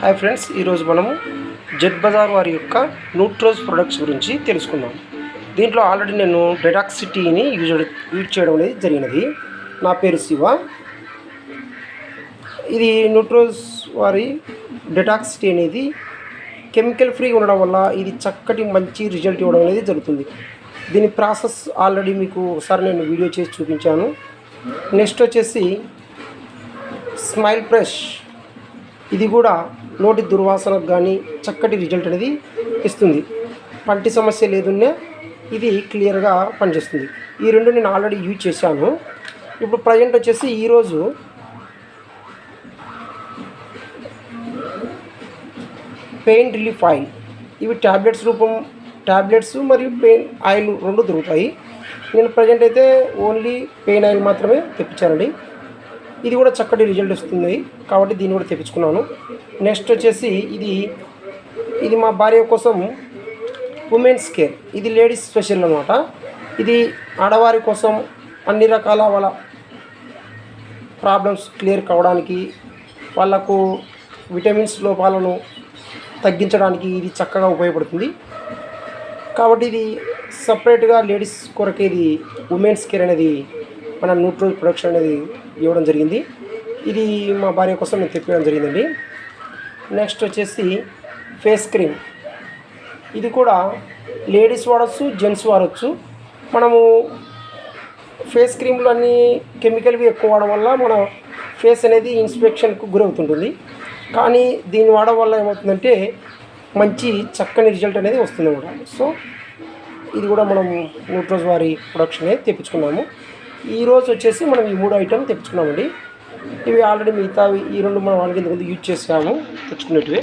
Hi friends, ఈరోజు మనము Z bazaar వారి యొక్క న్యూట్రోజ్ ప్రొడక్ట్స్ గురించి తెలుసుకుందాం. దీంట్లో ఆల్రెడీ నేను డెటాక్సిటీని యూజ్ చేయడం అనేది జరిగినది. నా పేరు శివ. ఇది న్యూట్రోజ్ వారి డెటాక్సిటీ అనేది కెమికల్ ఫ్రీ ఉండడం వల్ల ఇది చక్కటి మంచి రిజల్ట్ ఇవ్వడం అనేది జరుగుతుంది. దీని ప్రాసెస్ ఆల్రెడీ మీకు ఒకసారి నేను వీడియో చేసి చూపించాను. నెక్స్ట్ వచ్చేసి స్మైల్ ఫ్రెష్, ఇది కూడా నోటి దుర్వాసనకు కానీ చక్కటి రిజల్ట్ అనేది ఇస్తుంది. పంటి సమస్య లేదున్నా ఇది క్లియర్గా పనిచేస్తుంది. ఈ రెండు నేను ఆల్రెడీ యూజ్ చేశాను. ఇప్పుడు ప్రజెంట్ వచ్చేసి ఈరోజు పెయిన్ రిలీఫ్ ఆయిల్, ఇవి ట్యాబ్లెట్స్ మరియు పెయిన్ ఆయిల్ రెండు దొరుకుతాయి. నేను ప్రజెంట్ అయితే ఓన్లీ పెయిన్ ఆయిల్ మాత్రమే తెప్పించానండి. ఇది కూడా చక్కటి రిజల్ట్ వస్తుంది కాబట్టి దీన్ని కూడా తెప్పించుకున్నాను. నెక్స్ట్ వచ్చేసి ఇది మా భార్య కోసం ఉమెన్స్ కేర్, ఇది లేడీస్ స్పెషల్ అనమాట. ఇది ఆడవారి కోసం అన్ని రకాల వాళ్ళ ప్రాబ్లమ్స్ క్లియర్ కావడానికి, వాళ్ళకు విటమిన్స్ లోపాలను తగ్గించడానికి ఇది చక్కగా ఉపయోగపడుతుంది. కాబట్టి ఇది సపరేట్గా లేడీస్ కొరకే ఇది ఉమెన్స్ కేర్ అనేది మన న్యూట్రోజ్ ప్రొడక్షన్ అనేది ఇవ్వడం జరిగింది. ఇది మా భార్య కోసం నేను తెప్పడం జరిగిందండి. నెక్స్ట్ వచ్చేసి ఫేస్ క్రీమ్, ఇది కూడా లేడీస్ వాడచ్చు, జెంట్స్ వాడచ్చు. మనము ఫేస్ క్రీమ్లు అన్నీ కెమికల్వి ఎక్కువ వాడడం వల్ల మన ఫేస్ అనేది ఇన్స్పెక్షన్కు గురవుతుంటుంది. కానీ దీన్ని వాడడం వల్ల ఏమవుతుందంటే మంచి చక్కని రిజల్ట్ అనేది వస్తుంది అన్నమాట. సో ఇది కూడా మనం న్యూట్రోజ్ వారి ప్రొడక్షనే తెప్పించుకున్నాము. ఈరోజు వచ్చేసి మనం ఈ 3 ఐటమ్ తెప్పించుకున్నామండి. ఇవి ఆల్రెడీ మిగతావి ఈ రెండు మనం ఆల్రెడీ ఇంతకుముందు యూజ్ చేసాము తెచ్చుకునేటివి.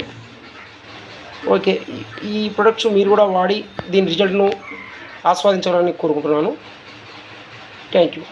ఓకే, ఈ ప్రొడక్ట్స్ మీరు కూడా వాడి దీని రిజల్ట్ను ఆస్వాదించాలని కోరుకుంటున్నాను. Thank you.